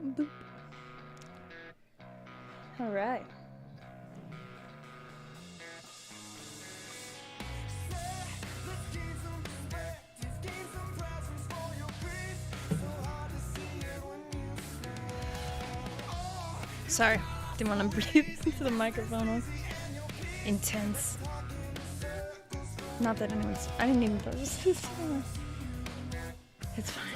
Boop. All right. Sorry, didn't want to breathe into the microphone. Intense. Not that anyone's. I didn't even post this. It's fine.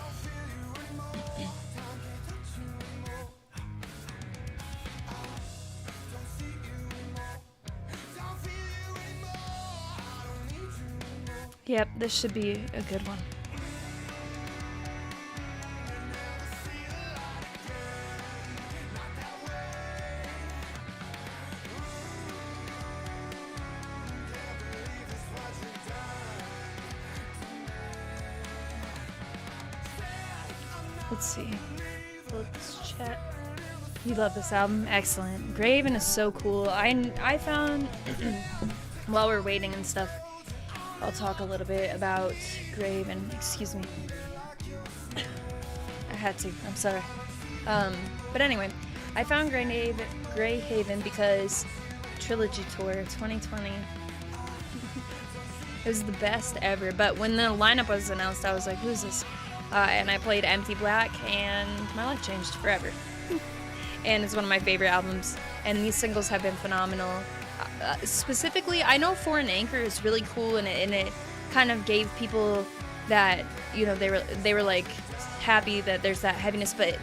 Yep, this should be a good one. Let's see. Let's chat. You love this album? Excellent. Greyhaven is so cool. I found while we're waiting and stuff, I'll talk a little bit about Greyhaven. Excuse me. I had to. I'm sorry. But anyway, I found Greyhaven because Trilogy Tour 2020. It was the best ever. But when the lineup was announced, I was like, "Who's this?" And I played Empty Black, and my life changed forever. And it's one of my favorite albums. And these singles have been phenomenal. Specifically, I know Foreign Anchor is really cool, and it kind of gave people that, you know, they were like happy that there's that heaviness. But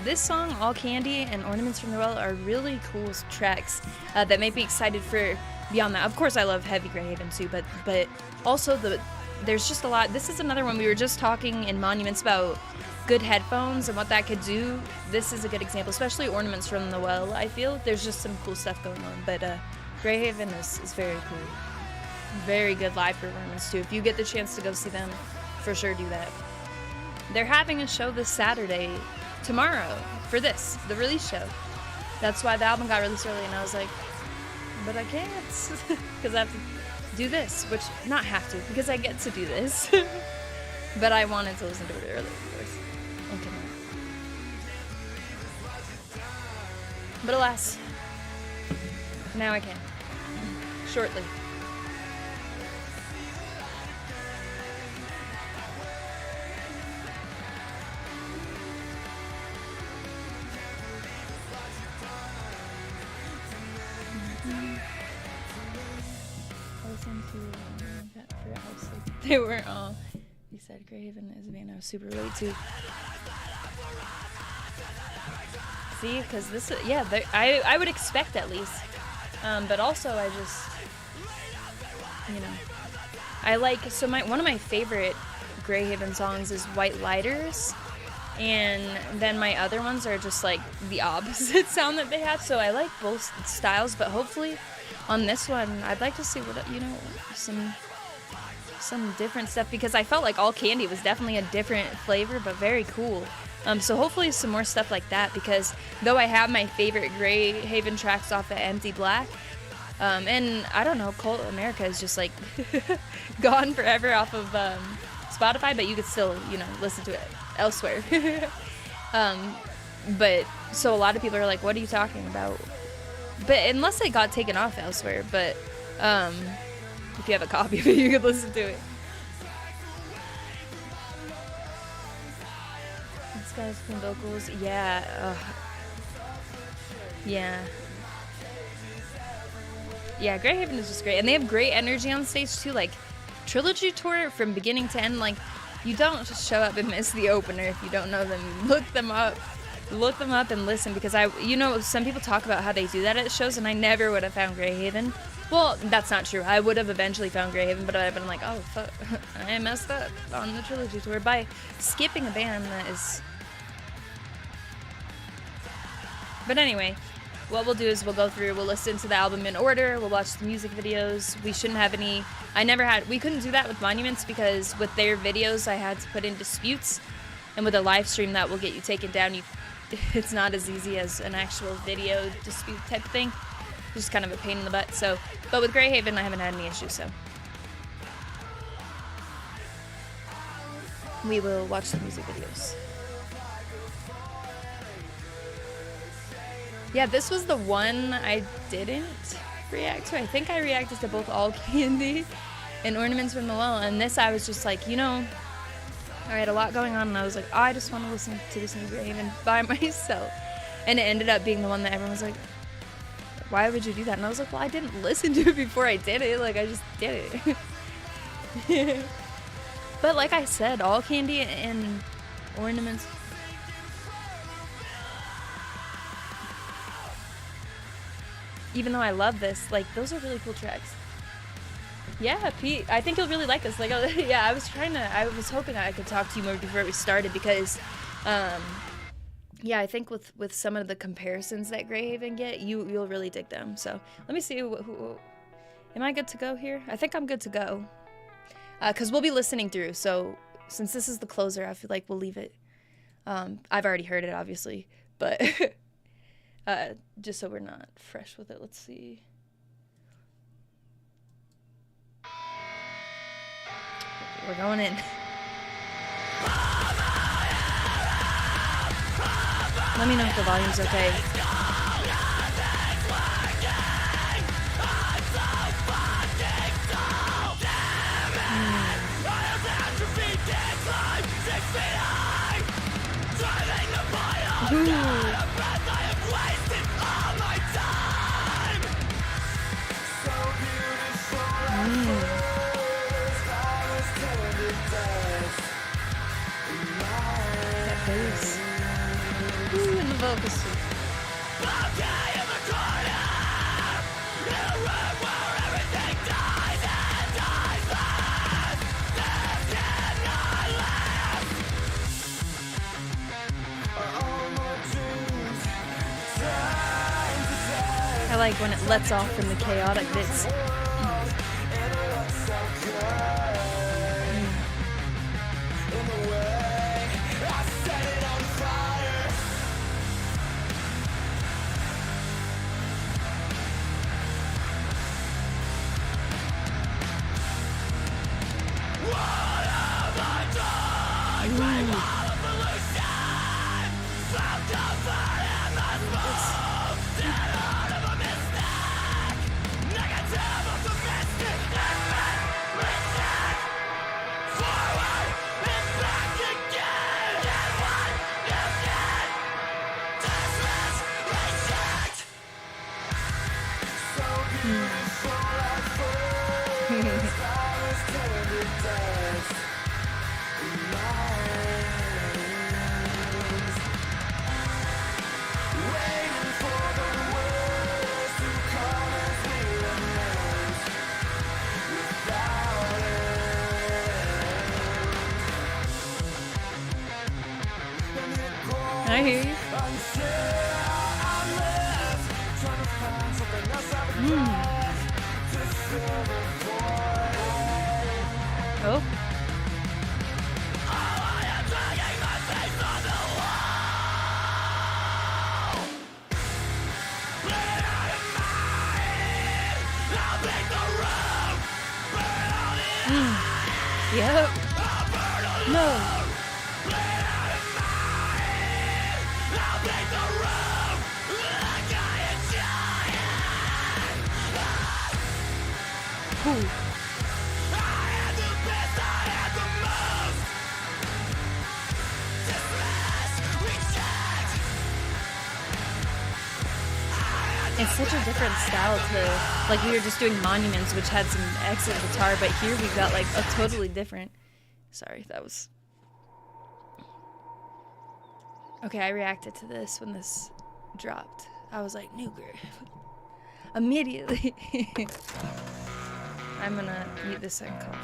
this song, All Candy and Ornaments from the Well, are really cool tracks that make me excited for beyond that. Of course, I love heavy Greyhaven too, but also there's just a lot. This is another one. We were just talking in Monuments about good headphones and what that could do. This is a good example, especially Ornaments from the Well. I feel there's just some cool stuff going on. But Greyhaven is very cool. Very good live performance too. If you get the chance to go see them, for sure do that. They're having a show this Saturday, tomorrow, for the release show. That's why the album got released early, and I was like, but I can't, because I have to do this, which not have to, because I get to do this. But I wanted to listen to it earlier, of course. Okay. But alas, now I can. Shortly. They were all. He said Greyhaven is a band I was super late to. See, because this, I would expect at least, but also I just, you know, I like, so one of my favorite Greyhaven songs is White Lighters, and then my other ones are just like the opposite sound that they have. So I like both styles, but hopefully on this one I'd like to see what, you know, some different stuff, because I felt like All Candy was definitely a different flavor, but very cool. So hopefully some more stuff like that, because though I have my favorite Greyhaven tracks off of Empty Black, and I don't know, Cult America is just like gone forever off of Spotify, but you could still, you know, listen to it elsewhere. But so a lot of people are like, what are you talking about? But unless it got taken off elsewhere, but if you have a copy of it, you could listen to it. This guy's clean vocals, yeah. Greyhaven is just great, and they have great energy on stage too. Like Trilogy Tour, from beginning to end, like you don't just show up and miss the opener if you don't know them. Look them up and listen, because some people talk about how they do that at shows, and I never would have found Greyhaven. Well, that's not true. I would have eventually found Greyhaven, but I've been like, oh, fuck, I messed up on the Trilogy Tour by skipping a band that is... But anyway, what we'll do is we'll go through, we'll listen to the album in order, we'll watch the music videos. We shouldn't have any... we couldn't do that with Monuments, because with their videos, I had to put in disputes, and with a live stream, that will get you taken down. It's not as easy as an actual video dispute type thing. Just kind of a pain in the butt. So, but with Greyhaven, I haven't had any issues. So we will watch the music videos. Yeah, this was the one I didn't react to. I think I reacted to both All Candy and Ornaments from the Well, and this I was just like, you know, I had a lot going on, and I was like, oh, I just want to listen to this new Greyhaven by myself. And it ended up being the one that everyone was like, why would you do that? And I was like, well, I didn't listen to it before I did it. Like, I just did it. But like I said, All Candy and Ornaments. Even though I love this, like, those are really cool tracks. Yeah, Pete, I think you'll really like this. Like, yeah, I was hoping I could talk to you more before we started because, yeah, I think with some of the comparisons that Greyhaven get, you'll really dig them. So let me see. Who am I good to go here? I think I'm good to go. Because we'll be listening through. So since this is the closer, I feel like we'll leave it. I've already heard it, obviously, but just so we're not fresh with it. Let's see. We're going in. Let me know if the volume's okay. That bass. Ooh, and the vocals too. I like when it lets off from the chaotic bits. I hear you. Oh. Yep. No. Ooh. It's such a different style to, like, we were just doing Monuments, which had some excellent guitar, but here we've got like a totally different. Sorry, that was. Okay, I reacted to this when this dropped. I was like, new groove. Immediately. I'm gonna mute this and cough.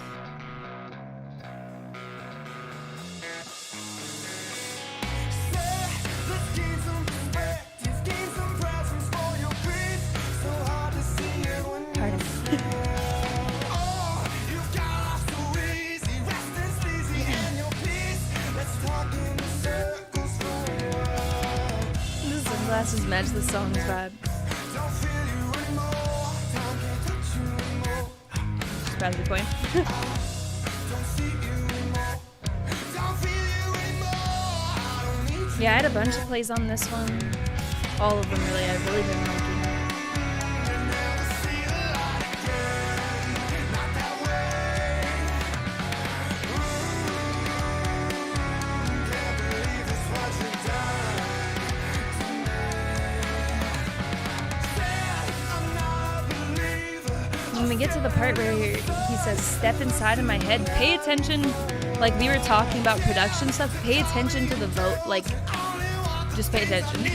Pardon. The sunglasses match the song's vibe. That's the point. Yeah, I had a bunch of plays on this one. All of them, really. I've really been liking. When we get to the part where he says, step inside of my head, pay attention. Like we were talking about production stuff, pay attention to the vote. Like, just pay attention.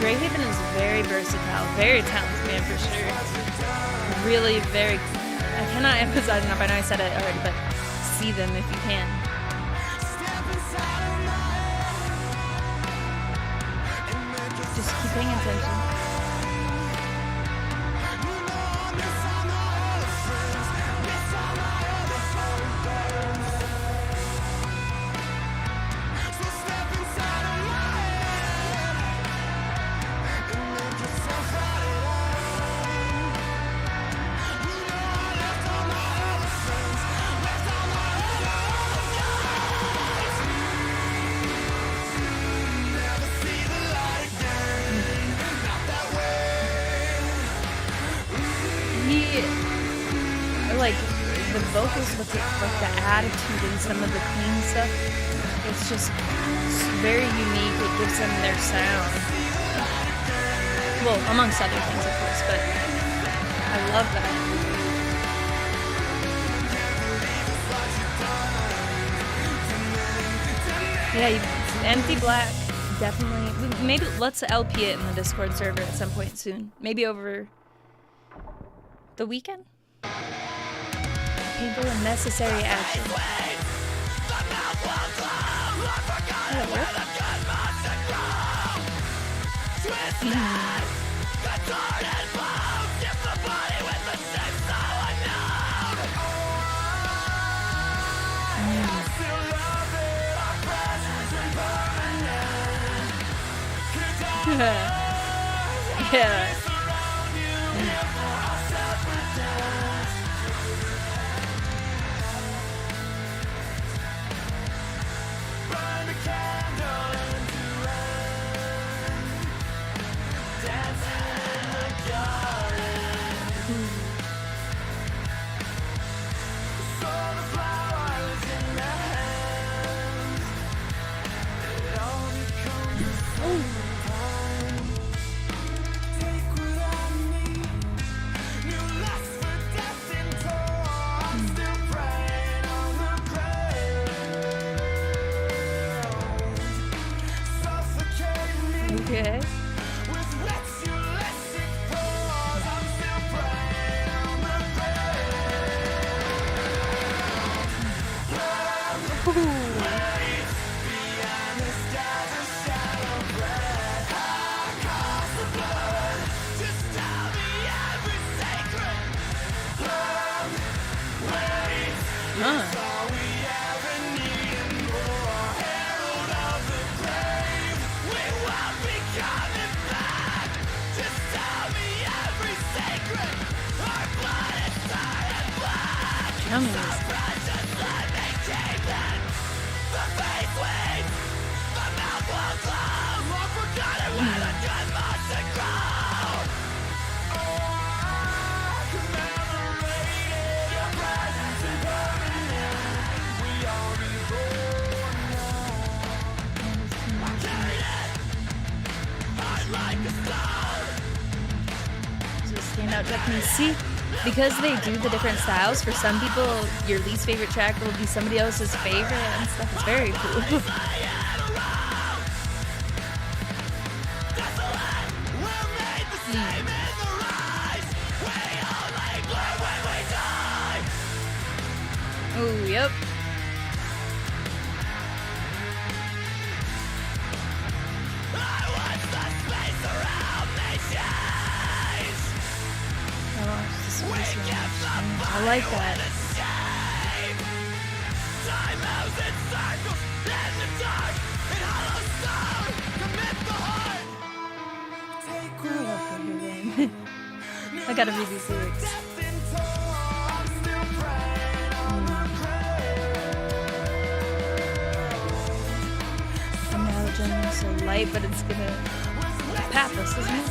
Greyhaven is very versatile, very talented man for sure. Really very, I cannot emphasize enough, I know I said it already, but see them if you can. Just keep paying attention. Like the vocals with like the attitude and some of the clean stuff, it's just very unique. It gives them their sound. Well, amongst other things, of course, but I love that. Yeah, Empty Black, definitely. Maybe let's LP it in the Discord server at some point soon. Maybe over the weekend? Painful and necessary action. Yeah. Okay. See, because they do the different styles, for some people your least favorite track will be somebody else's favorite and stuff. It's very cool. Oh, yep. I like that. I gotta read these lyrics. Imagine so light, but it's gonna pathos, isn't it?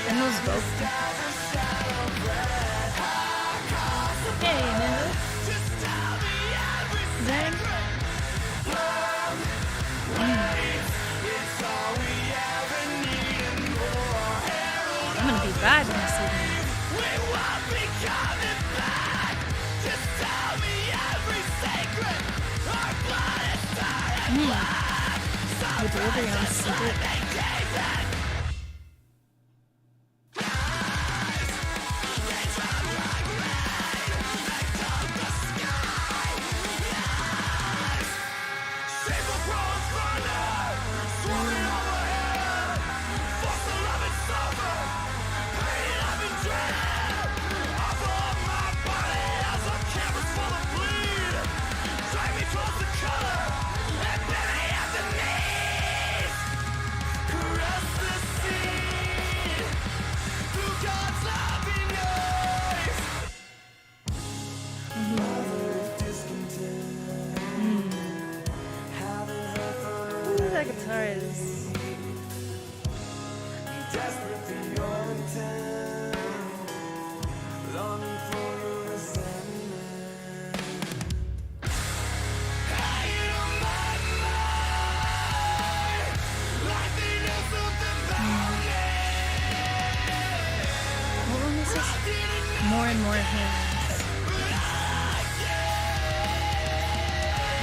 And those both. Hey, Ninja. Zang. I'm gonna be vibing this evening. The delivery on Secret. That guitar is what one is this? More and more hands.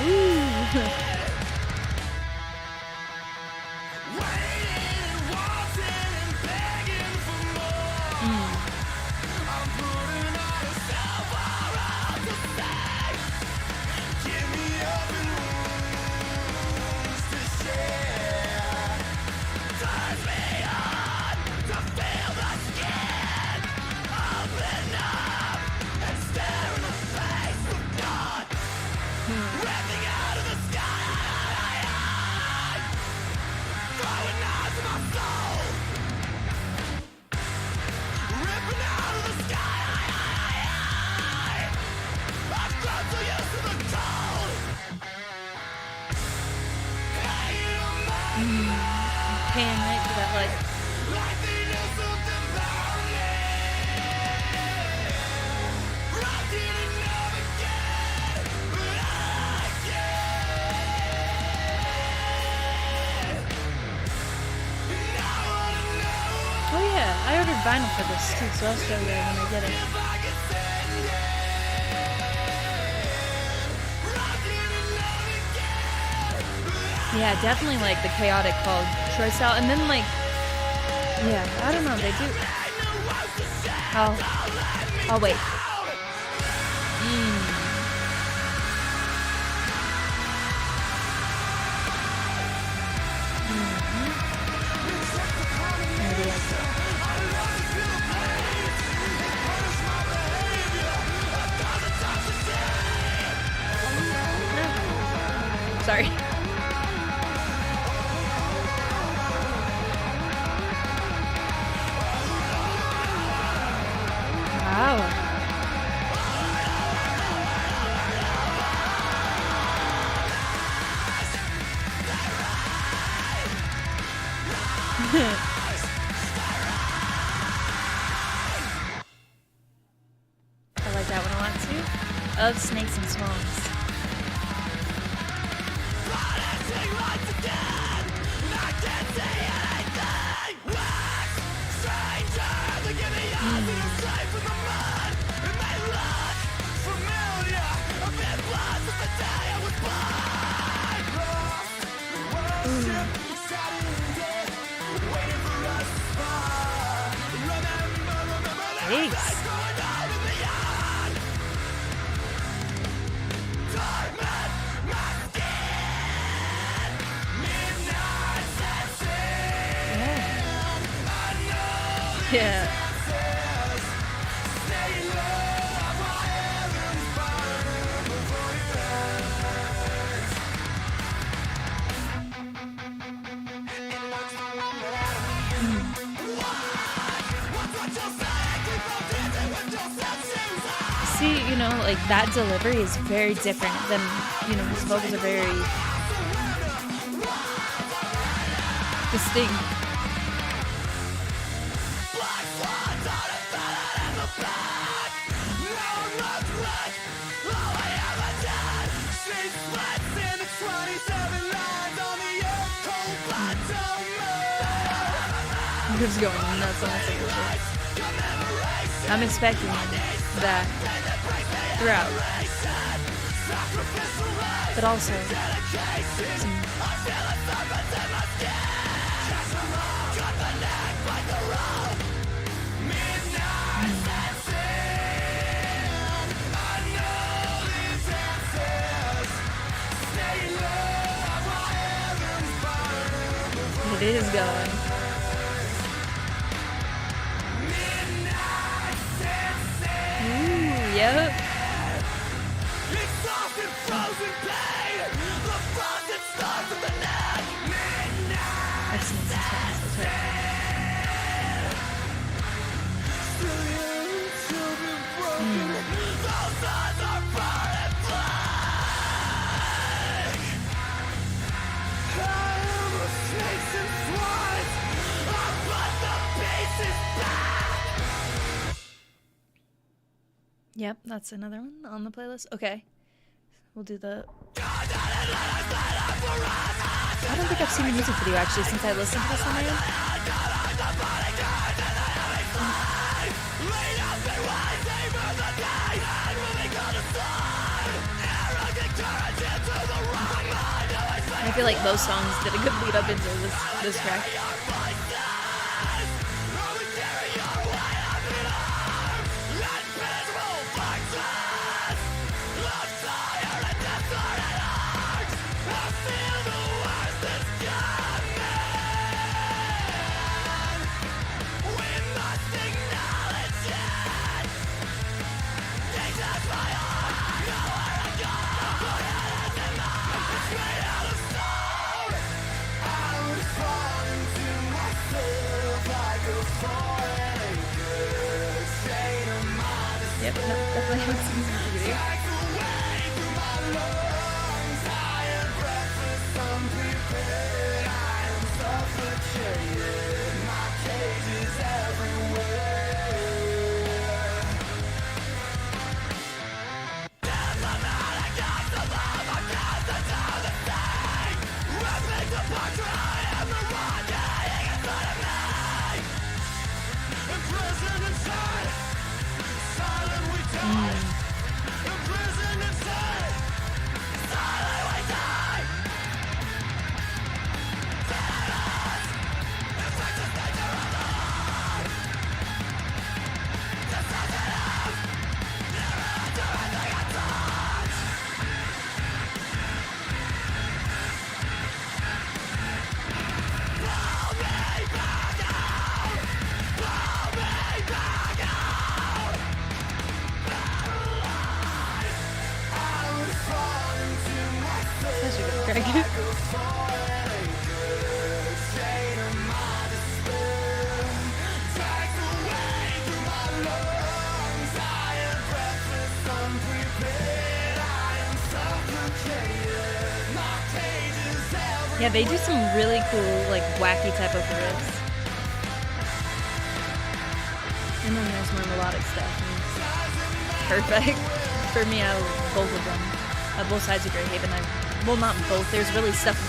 Ooh. Paying right for that, like. Oh yeah, I ordered vinyl for this too, so I'll show you when I get it. Yeah, definitely like the chaotic called Troy style, and then like, yeah, I don't know, they do. I'll wait. Sorry. Wow. I like that one a lot too. Of Snakes and Swans. Nice. Yeah. See, you know, like that delivery is very different than, you know, his vocals are very distinct. Who's going nuts on the single shit. I'm expecting that throughout, but also it is going. Yep. That's Snakes and Swans, that's right. Yep, that's another one on the playlist. Okay, we'll do the... I don't think I've seen a music video actually since I listened to this on my own. I feel like those songs did a good lead up into this track. Yep, no, definitely haven't seen this video. Yeah, they do some really cool, like, wacky type of riffs. And then there's more melodic stuff. And it's perfect. For me, I love both of them. Both sides of Greyhaven. Well, not both. There's really stuff.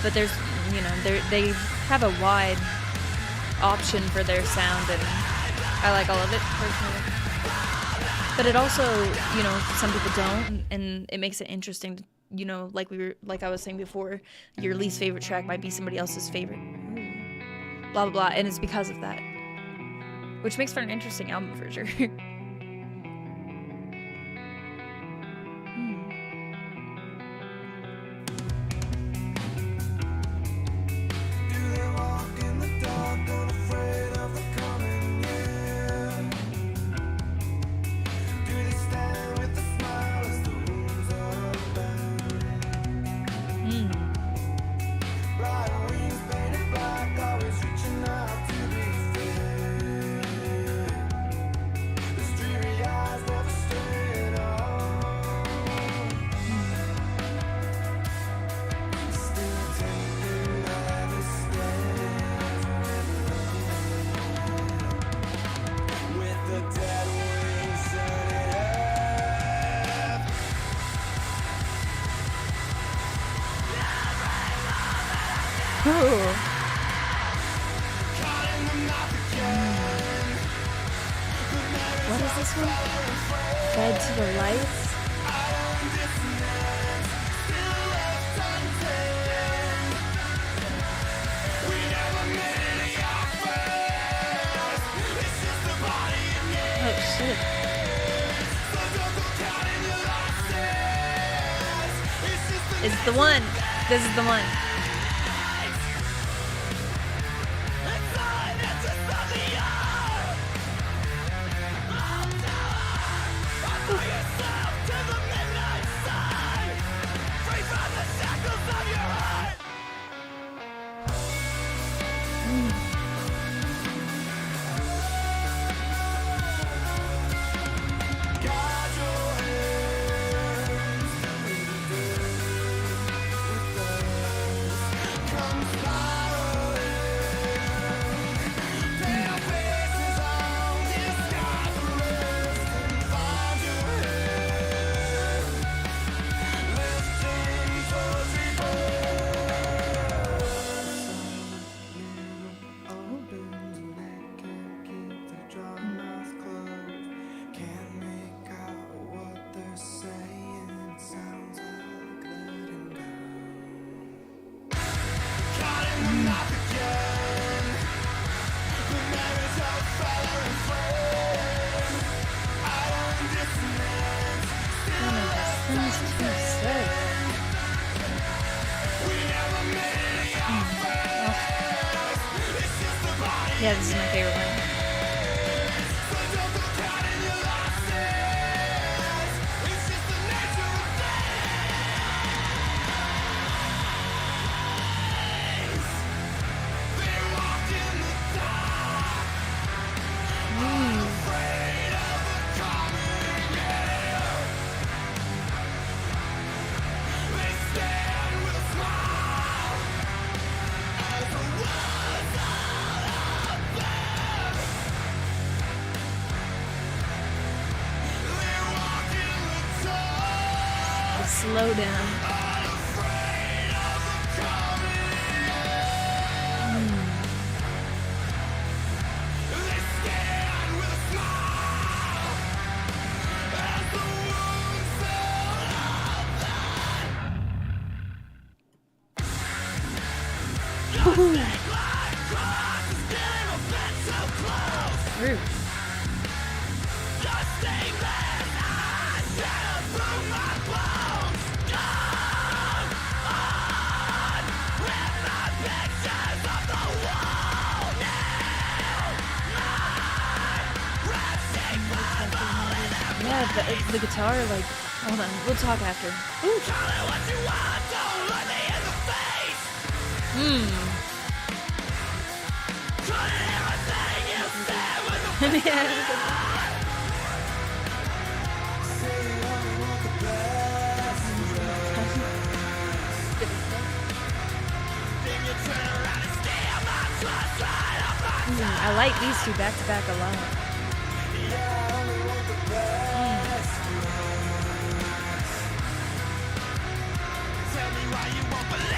But there's, you know, they have a wide option for their sound, and I like all of it personally. But it also, you know, some people don't, and it makes it interesting to, you know, like I was saying before, your least favorite track might be somebody else's favorite. blah, blah, blah. And it's because of that. Which makes for an interesting album for sure. What is this one? Fed to the lights? Oh shit. It's the one. This is the one. Yeah, this is my favorite one. Slow down. Rude. Yeah, the guitar, like, hold on, we'll talk after. Ooh. I like these two back to back a lot.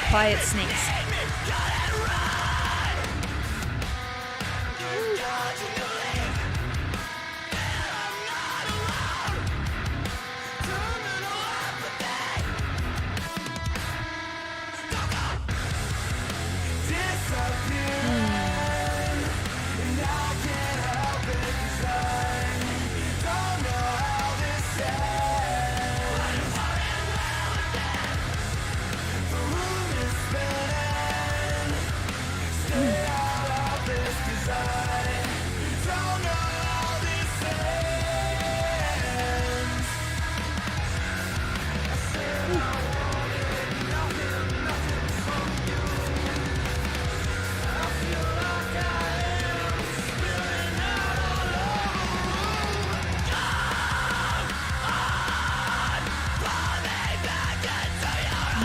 Quiet Snakes.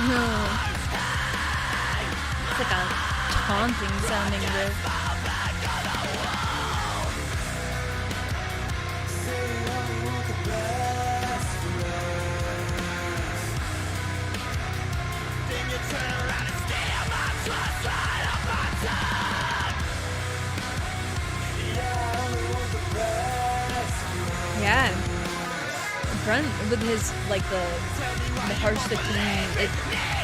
It's like a taunting sounding riff. Yeah. Grunt with his like the harsh 15,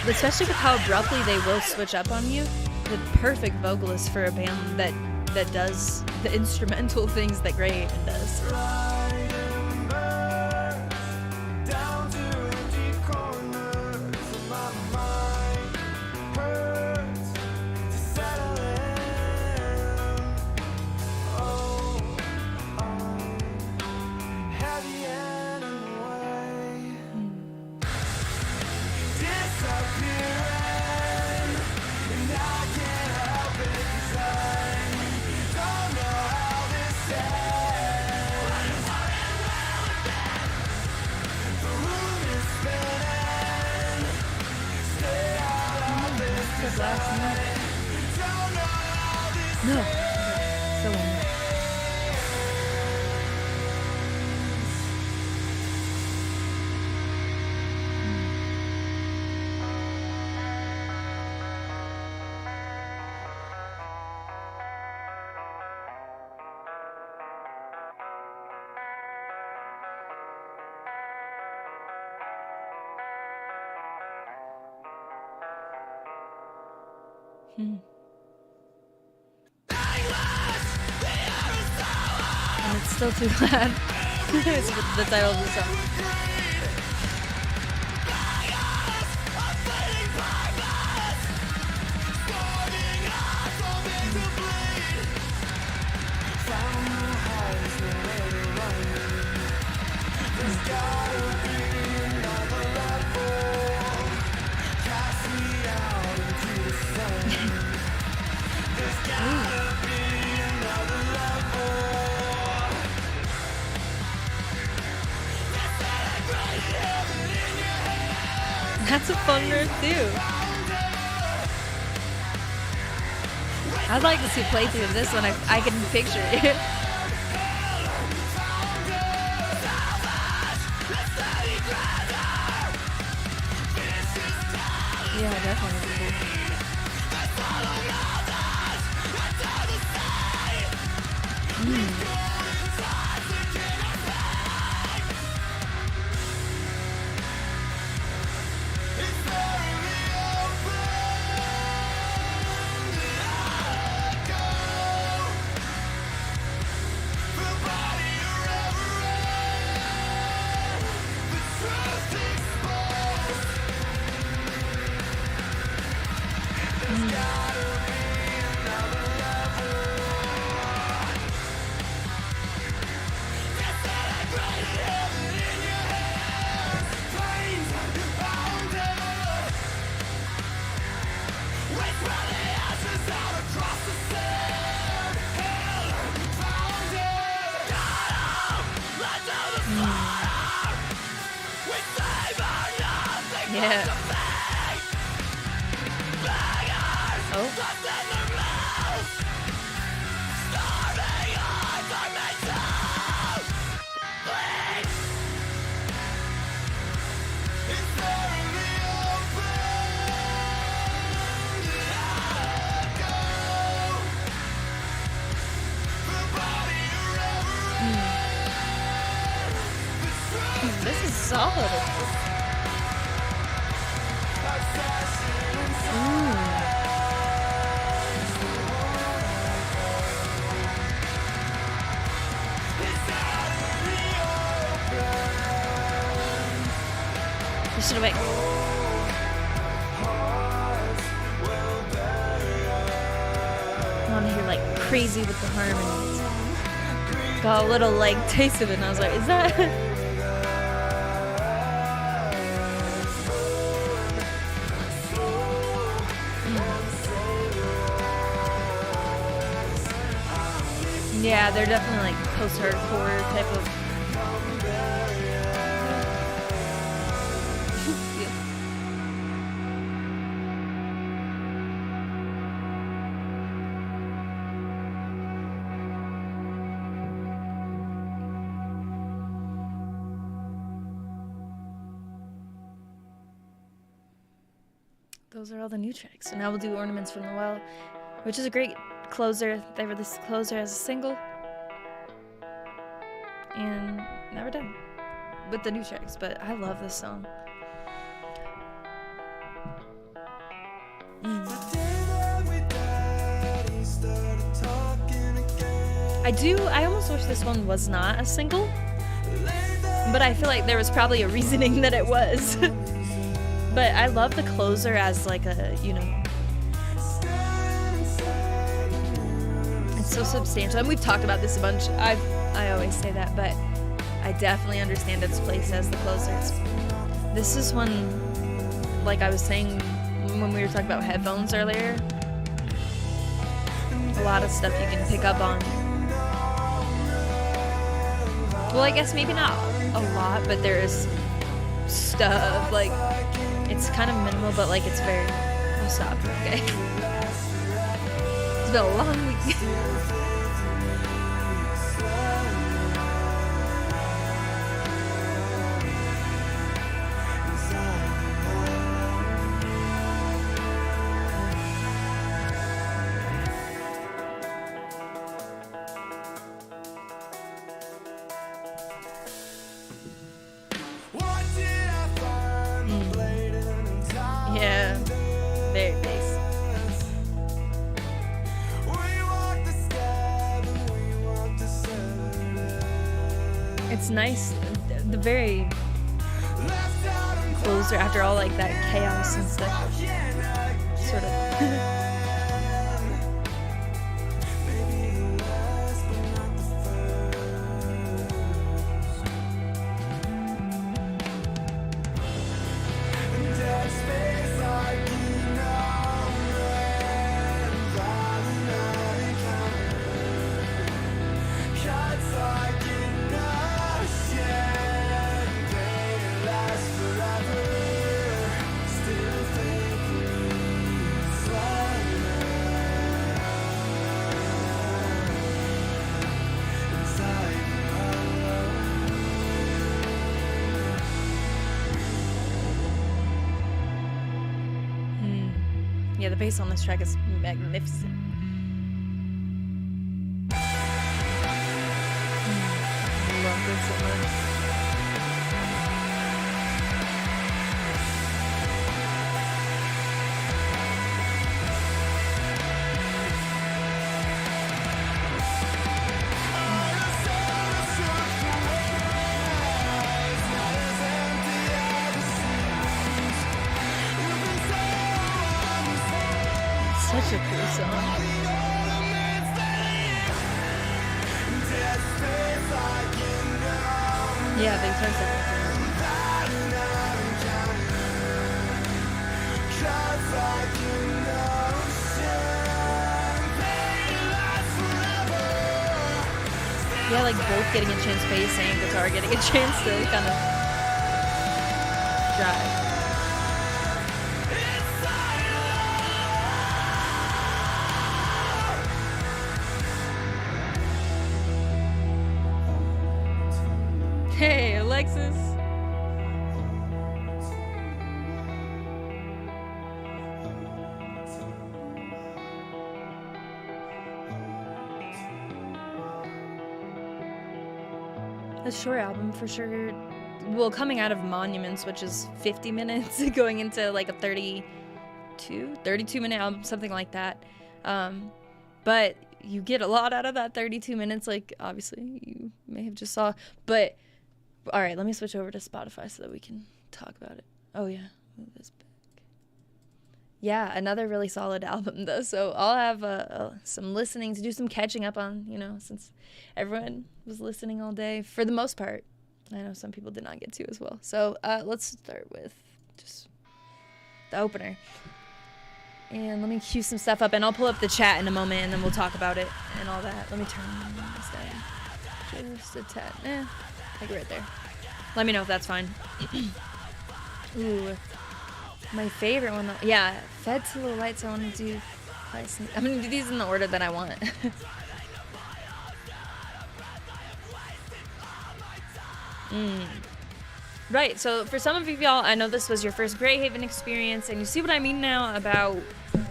especially with how abruptly they will switch up on you. The perfect vocalist for a band that does the instrumental things that Greyhaven does. No. So long. And it's still too loud. It's the title of the song. That's a fun riff too. I'd like to see a playthrough of this one. I can picture it. Yeah, definitely. Yeah. Oh. This is solid. You should have waited. I want to hear like crazy with the harmonies. Got a little like taste of it and I was like, is that? Yeah, they're definitely like post-hardcore type of. those are all the new tracks. So now we'll do Ornaments from the Well, which is a great closer. They released the closer as a single. And now we're done with the new tracks, but I love this song. I almost wish this one was not a single, but I feel like there was probably a reasoning that it was. But I love the closer as like a, you know, it's so substantial. And we've talked about this a bunch. I always say that, but I definitely understand its place as the closer. This is when, like I was saying when we were talking about headphones earlier, a lot of stuff you can pick up on. Well, I guess maybe not a lot, but there is stuff, like, it's kind of minimal, but like it's very, oh, stop, okay. It's been a long week. Yeah, very bass. It's nice, the very closer after all like that chaos and stuff, sort of. Yeah, the bass on this track is magnificent. I love this so much. Such a cool song. Yeah, big time sound. Yeah, like both getting a chance, bass and guitar getting a chance to kind of drive. Hey, Alexis. A short album for sure. Well, coming out of Monuments, which is 50 minutes, going into like a 32 minute album, something like that. But you get a lot out of that 32 minutes, like obviously you may have just saw, but all right, let me switch over to Spotify so that we can talk about it. Oh yeah, move this back. Yeah, another really solid album though. So I'll have some listening to do, some catching up on, you know, since everyone was listening all day for the most part. I know some people did not get to as well. So let's start with just the opener. And let me cue some stuff up, and I'll pull up the chat in a moment, and then we'll talk about it and all that. Let me turn this down just a tad. Like right there. Let me know if that's fine. Ooh, my favorite one. Yeah, Fed to the Lights. I want to do. I'm gonna do these in the order that I want. Right, so for some of y'all, I know this was your first Greyhaven experience, and you see what I mean now about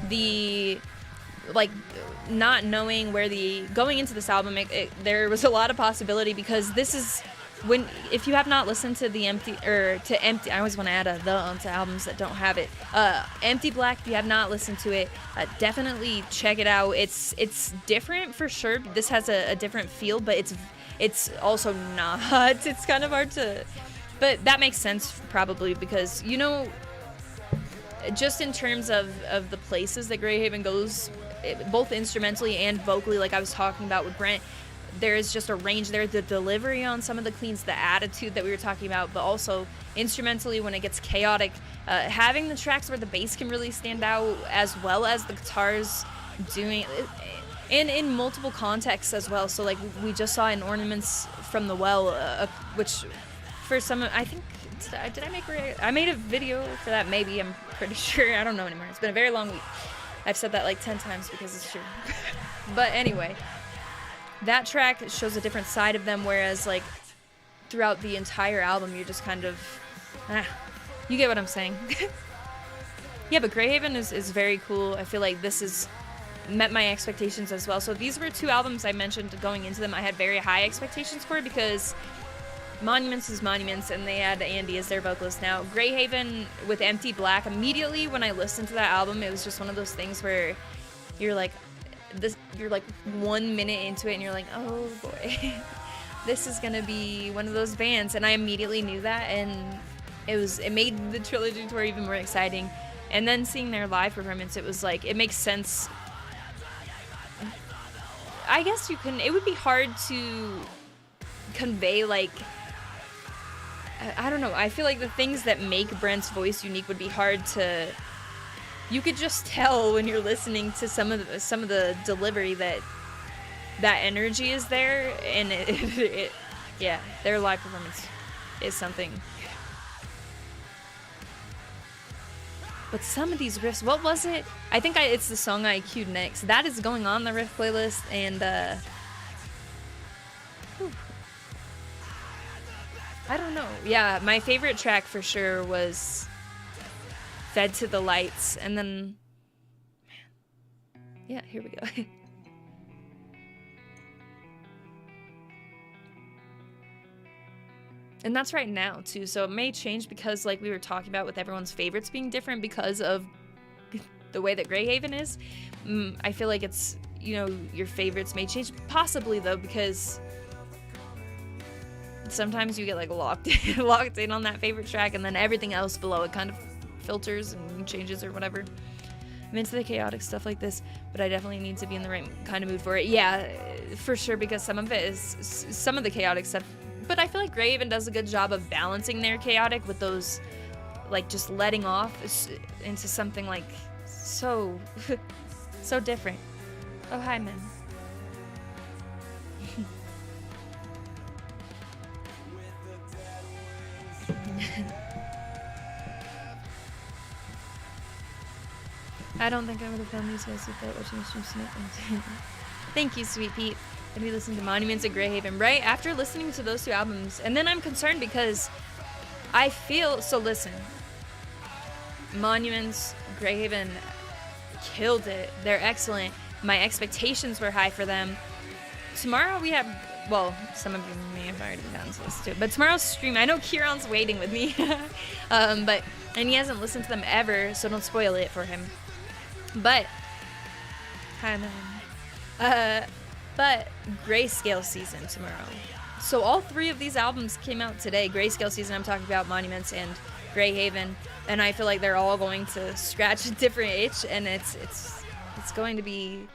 the, like, not knowing where going into this album, there was a lot of possibility, because this is, if you have not listened to I always want to add a the onto albums that don't have it. Empty Black, if you have not listened to it, definitely check it out. It's different for sure. This has a different feel, but it's also not. It's kind of hard to... But that makes sense, probably, because, you know, just in terms of the places that Greyhaven goes, both instrumentally and vocally, like I was talking about with Brent, there is just a range there. The delivery on some of the cleans, the attitude that we were talking about, but also instrumentally when it gets chaotic, having the tracks where the bass can really stand out, as well as the guitars doing it, and in multiple contexts as well. So, like, we just saw in Ornaments from the Well, which... For some, I think, I made a video for that, maybe, I'm pretty sure, I don't know anymore, it's been a very long week. I've said that like 10 times because it's true. But anyway, that track shows a different side of them, whereas, like, throughout the entire album, you're just kind of, you get what I'm saying. Yeah, but Greyhaven is very cool. I feel like this has met my expectations as well. So these were 2 albums I mentioned going into them I had very high expectations for, because Monuments is Monuments, and they had Andy as their vocalist. Now, Greyhaven with Empty Black, immediately when I listened to that album, it was just one of those things where you're like 1 minute into it, and you're like, oh boy, this is gonna be one of those bands, and I immediately knew that, and it made the trilogy tour even more exciting. And then seeing their live performance, it was like, it makes sense. I guess it would be hard to convey, like, I don't know. I feel like the things that make Brent's voice unique would be hard to... You could just tell when you're listening to some of the delivery that energy is there, and yeah, their live performance is something. But some of these riffs, what was it? I think it's the song I queued next. That is going on the riff playlist, and I don't know. Yeah, my favorite track for sure was Fed to the Lights, and then, man, yeah, here we go. And that's right now, too, so it may change because, like we were talking about with everyone's favorites being different because of the way that Greyhaven is. I feel like it's, you know, your favorites may change, possibly, though, because... sometimes you get like locked in on that favorite track, and then everything else below it kind of filters and changes or whatever. I'm into the chaotic stuff like this, but I definitely need to be in the right kind of mood for it. Yeah, for sure, because some of it is some of the chaotic stuff, but I feel like Greyhaven does a good job of balancing their chaotic with those, like, just letting off into something like so different. Oh, hi, man. I don't think I would have found these guys without watching stream Snakes. Thank you, Sweet Pete. And we listened to Monuments at Greyhaven right after listening to those 2 albums. And then I'm concerned because I feel... So listen. Monuments, Greyhaven killed it. They're excellent. My expectations were high for them. Tomorrow we have... Well, some of you may have already gotten to this too. But tomorrow's stream, I know Kieran's waiting with me. And he hasn't listened to them ever, so don't spoil it for him. But... Hi, man. But Grayscale Season tomorrow. So all 3 of these albums came out today. Grayscale Season, I'm talking about Monuments and Greyhaven. And I feel like they're all going to scratch a different itch, and it's going to be...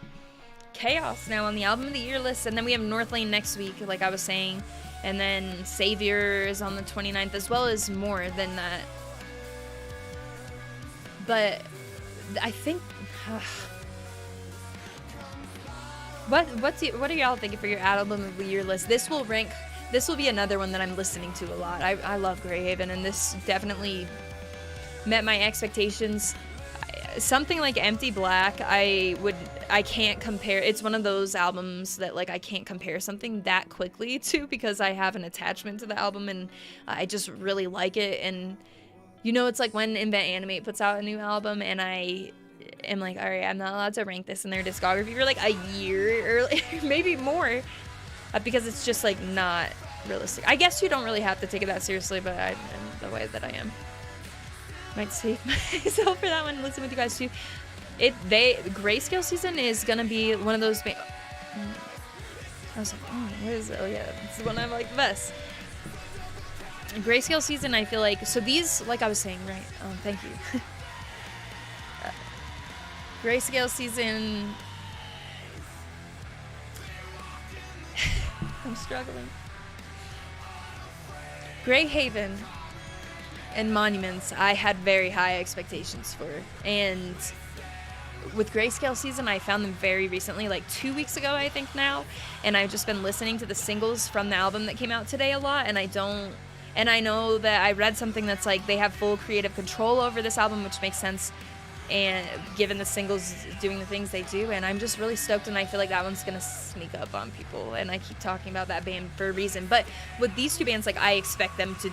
chaos now on the Album of the Year list. And then we have North Lane next week, like I was saying, and then Savior is on the 29th, as well as more than that. But I think what are y'all thinking for your Album of the Year list? This will be another one that I'm listening to a lot. I love Greyhaven, and this definitely met my expectations. something like Empty Black, I can't compare. It's one of those albums that like I can't compare something that quickly to, because I have an attachment to the album and I just really like it. And you know, it's like when Invent Animate puts out a new album and I am like, all right, I'm not allowed to rank this in their discography for like a year or maybe more, because it's just like not realistic. I guess you don't really have to take it that seriously, but I'm the way that I am. Might save myself for that one. Listen with you guys too. Grayscale season is gonna be one of those. I was like, what is it? Oh yeah, it's the one I like the best. Grayscale season, I feel like, so these, like I was saying, right? Thank you. Grayscale season. I'm struggling. Greyhaven and Monuments, I had very high expectations for, and with Grayscale season, I found them very recently, like 2 weeks ago, I think now, and I've just been listening to the singles from the album that came out today a lot, and I know that I read something that's like they have full creative control over this album, which makes sense, and given the singles doing the things they do, and I'm just really stoked, and I feel like that one's gonna sneak up on people, and I keep talking about that band for a reason. But with these two bands, like I expect them to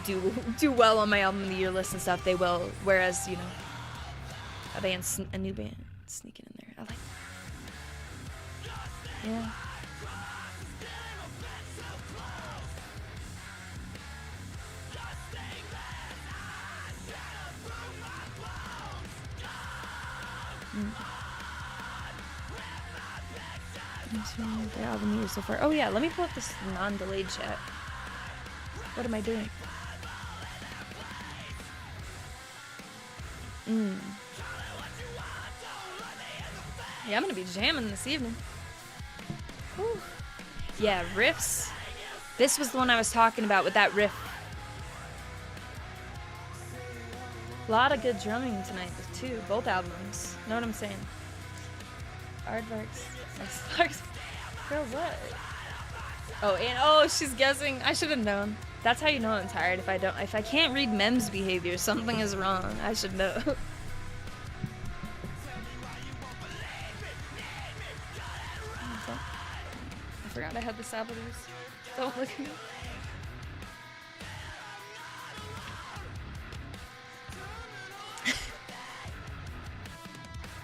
do well on my album of the year list and stuff. They will, whereas, you know, a new band sneaking in there, I like that. Yeah. The album year so far. Oh yeah, let me pull up this non-delayed chat. What am I doing? Yeah, I'm gonna be jamming this evening. Whew. Yeah, riffs. This was the one I was talking about with that riff. A lot of good drumming tonight too, both albums. Know what I'm saying? Aardvarks. Girl, what? Oh, and she's guessing. I should have known. That's how you know I'm tired. If I can't read Mem's behavior, something is wrong. I should know. I forgot I had the saboteurs. Don't look at me.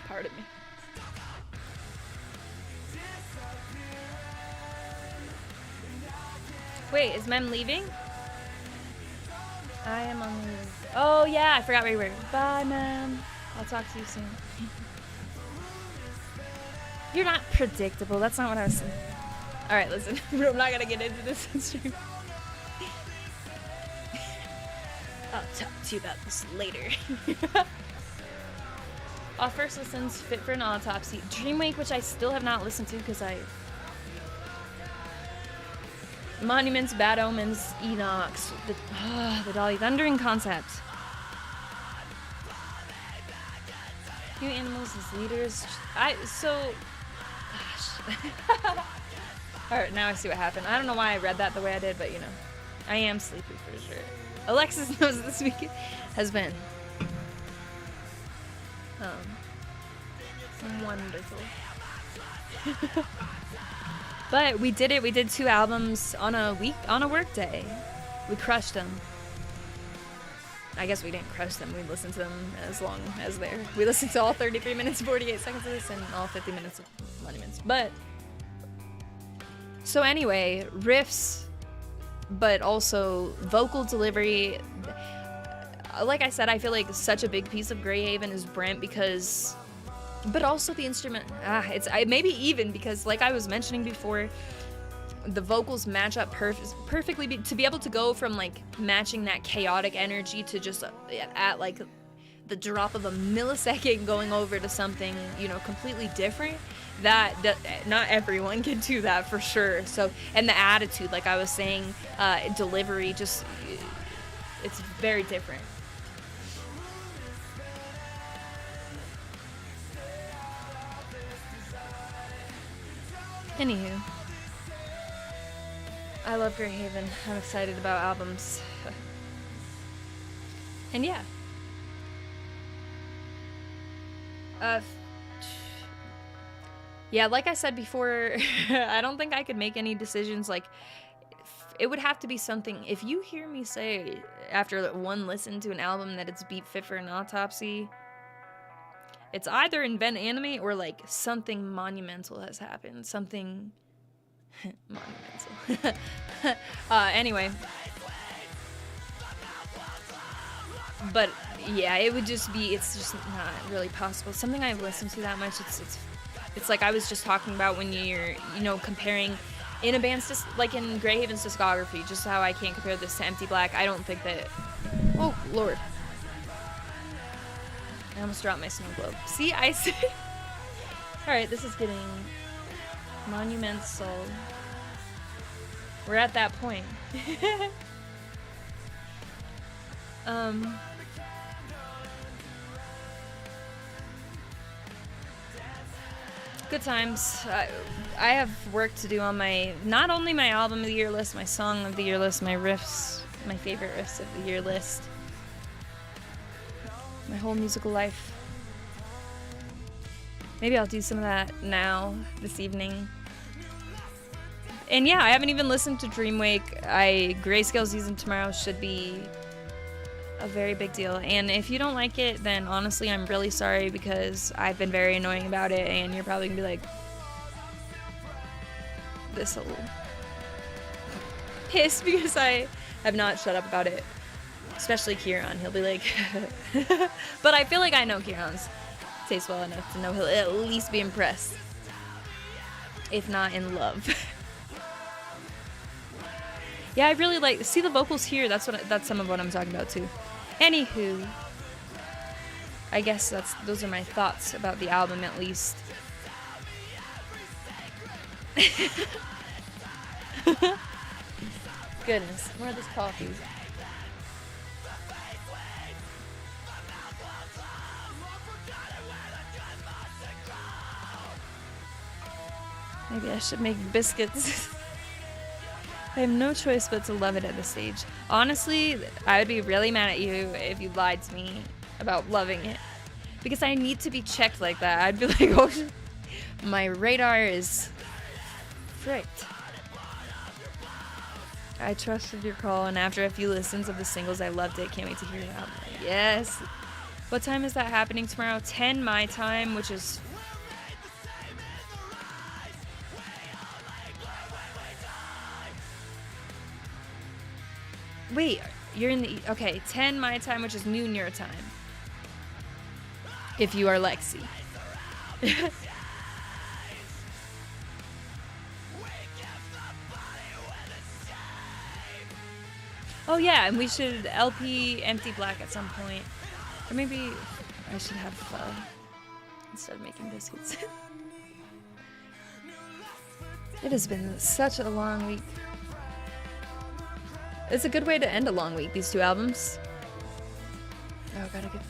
Pardon me. Wait, is Mem leaving? I am on leave. Oh yeah, I forgot where you were. Bye, Mem. I'll talk to you soon. You're not predictable. That's not what I was saying. Alright, listen. I'm not gonna get into this in stream. I'll talk to you about this later. Off first listens, Fit for an Autopsy. Dreamwake, which I still have not listened to because Monuments, Bad Omens, Enox, the Dolly Thundering Concept. Few animals as leaders. Gosh. Alright, now I see what happened. I don't know why I read that the way I did, but you know, I am sleepy for sure. Alexis knows this week has been wonderful. But we did it. We did 2 albums on a work day. We crushed them. I guess we didn't crush them. We listened to them as long as we listened to all 33 minutes 48 seconds of this and all 50 minutes of Monuments. But so anyway, riffs, but also vocal delivery. Like I said, I feel like such a big piece of Greyhaven is Brent because, but also the instrument. Maybe even because, like I was mentioning before, the vocals match up perfectly. To be able to go from like matching that chaotic energy to just at like the drop of a millisecond going over to something, you know, completely different. That not everyone can do that for sure. So, and the attitude, like I was saying, delivery, just it's very different. Anywho, I love Greyhaven. I'm excited about albums. And yeah. Uh, yeah, like I said before, I don't think I could make any decisions. Like, it would have to be something. If you hear me say after one listen to an album that it's beat fit for an autopsy, it's either invent anime or like something monumental has happened. Something monumental. Anyway. But yeah, it would just be, it's just not really possible. Something I've listened to that much, it's like I was just talking about when you're, you know, comparing in a band's, like in Greyhaven's discography, just how I can't compare this to Empty Black. I don't think that, oh Lord. I almost dropped my snow globe. See, I see. Alright, this is getting monumental. We're at that point. Good times. I have work to do on my, not only my album of the year list, my song of the year list, my riffs, my favorite riffs of the year list, my whole musical life. Maybe I'll do some of that now, this evening. And yeah, I haven't even listened to Dreamwake. Grayscale season tomorrow should be a very big deal. And if you don't like it, then honestly, I'm really sorry, because I've been very annoying about it, and you're probably gonna be like, this whole pissed because I have not shut up about it. Especially Kieran, he'll be like, but I feel like I know Kieran's taste well enough to know he'll at least be impressed, if not in love. Yeah, I really like, see the vocals here, that's some of what I'm talking about too. Anywho, I guess those are my thoughts about the album, at least. Goodness, more of this coffee. Maybe I should make biscuits. I have no choice but to love it at this stage. Honestly, I would be really mad at you if you lied to me about loving it, because I need to be checked like that. I'd be like, oh, my radar is fricked. I trusted your call, and after a few listens of the singles, I loved it. Can't wait to hear it out. Yes. What time is that happening tomorrow? 10 my time, which is... Wait, you're in the... Okay, 10 my time, which is noon your time. If you are Lexi. Oh yeah, and we should LP Empty Black at some point. Or maybe I should have instead of making biscuits. It has been such a long week. It's a good way to end a long week, these two albums. Oh, gotta get...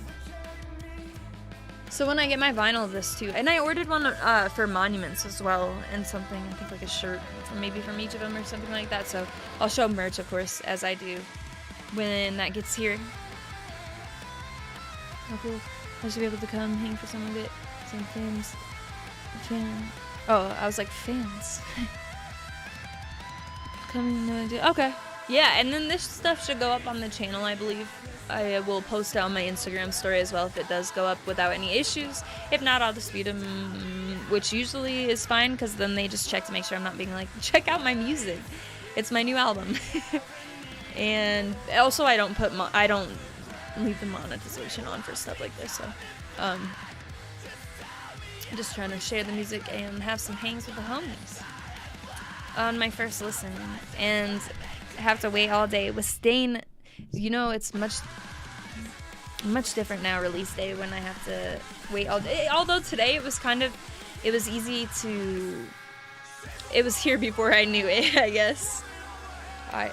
So when I get my vinyl of this too, and I ordered one for Monuments as well, and something, I think like a shirt, maybe from each of them or something like that, so I'll show merch, of course, as I do when that gets here. Oh, cool. I should be able to come hang for some of it. Some fans. Oh, I was like, fans. Come, no idea. Okay. Yeah, and then this stuff should go up on the channel, I believe. I will post it on my Instagram story as well if it does go up without any issues. If not, I'll dispute them, which usually is fine, because then they just check to make sure I'm not being like, check out my music. It's my new album. And also, I don't leave the monetization on for stuff like this, so I'm just trying to share the music and have some hangs with the homies on my first listen, and have to wait all day with Stain. You know, it's much different now, release day, when I have to wait all day. Although today it was easy to, it was here before I knew it, I guess. I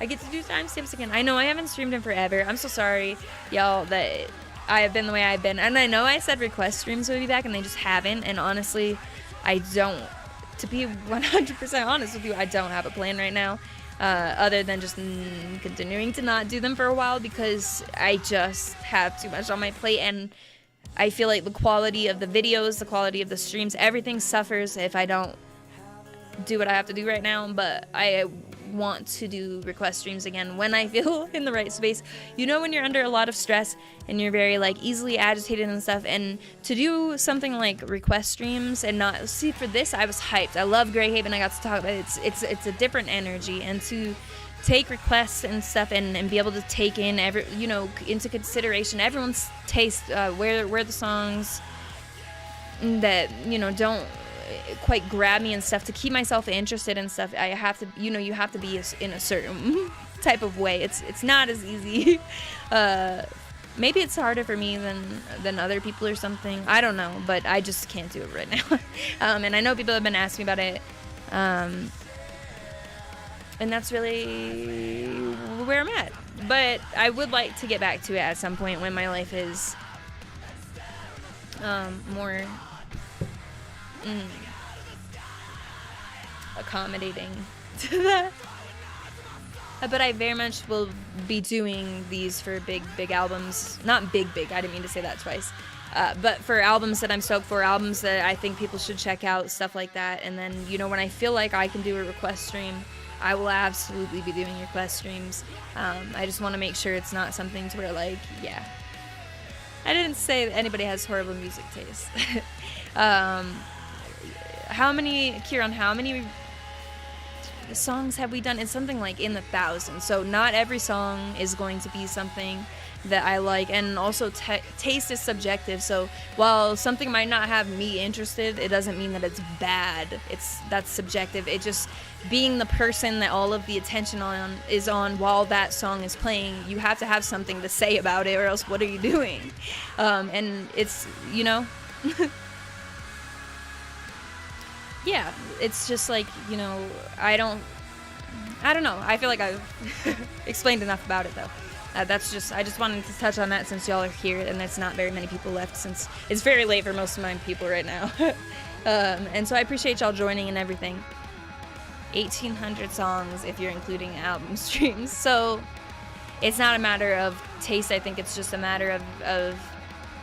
get to do timestamps again. I know I haven't streamed in forever. I'm so sorry, y'all, that I have been the way I've been. And I know I said request streams would be back, and they just haven't. And honestly, I don't. To be 100% honest with you, I don't have a plan right now, other than just continuing to not do them for a while, because I just have too much on my plate. And I feel like the quality of the videos, the quality of the streams, everything suffers if I don't do what I have to do right now. But I want to do request streams again when I feel in the right space. You know, when you're under a lot of stress and you're very like easily agitated and stuff, and to do something like request streams and not see, for this I was hyped. I love Greyhaven. I got to talk about it. It's a different energy, and to take requests and stuff and be able to take in into consideration everyone's taste, where the songs that don't quite grab me and stuff, to keep myself interested and stuff. I have to, you have to be in a certain type of way. It's not as easy. Maybe it's harder for me than other people or something. I don't know, but I just can't do it right now. And I know people have been asking me about it. And that's really where I'm at. But I would like to get back to it at some point when my life is more accommodating to that. But I very much will be doing these for big albums. Not big, I didn't mean to say that twice. But for albums that I'm stoked for, albums that I think people should check out, stuff like that. And then, when I feel like I can do a request stream, I will absolutely be doing request streams. I just want to make sure it's not something to where, like, yeah. I didn't say that anybody has horrible music taste. How many songs have we done? It's something like in the thousands. So not every song is going to be something that I like, and also taste is subjective. So while something might not have me interested, it doesn't mean that it's bad. That's subjective. It just, being the person that all of the attention is on while that song is playing, you have to have something to say about it, or else what are you doing? And it's, yeah, it's just like, I don't know. I feel like I've explained enough about it, though. I just wanted to touch on that since y'all are here, and there's not very many people left since it's very late for most of my people right now. And so I appreciate y'all joining and everything. 1,800 songs if you're including album streams. So it's not a matter of taste. I think it's just a matter of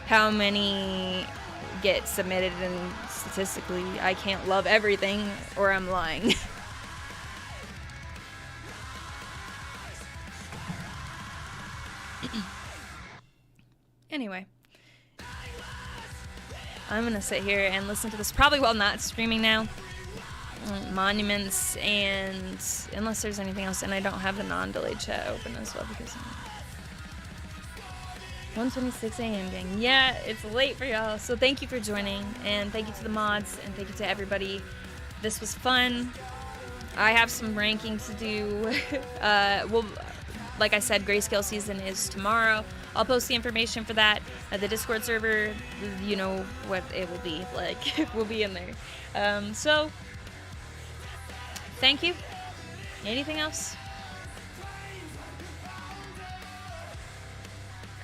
how many get submitted, and statistically I can't love everything or I'm lying. Anyway, I'm gonna sit here and listen to this probably while not streaming now. Monuments, and unless there's anything else, and I don't have the non-delayed chat open as well because 1:26 a.m. gang. Yeah, it's late for y'all. So thank you for joining, and thank you to the mods, and thank you to everybody. This was fun. I have some ranking to do. Well, like I said, Grayscale season is tomorrow. I'll post the information for that. The Discord server, you know what it will be like. We'll be in there. So, thank you. Anything else?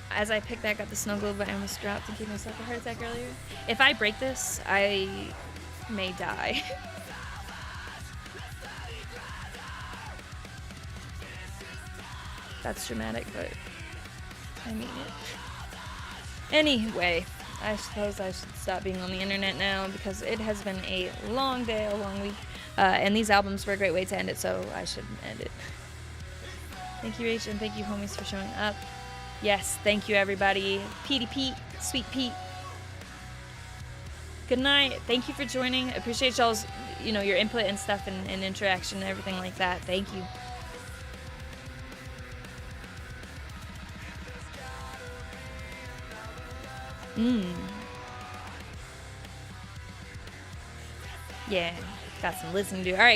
As I picked back up the snow globe, I almost dropped and gave myself a heart attack earlier. If I break this, I may die. That's dramatic, but I mean it. Anyway, I suppose I should stop being on the internet now because it has been a long day, a long week. And these albums were a great way to end it, so I should end it. Thank you, Rach, and thank you, homies, for showing up. Yes, thank you, everybody. Petey Pete, Sweet Pete. Good night. Thank you for joining. Appreciate y'all's, your input and stuff and interaction and everything like that. Thank you. Yeah, got some listening to do. All right.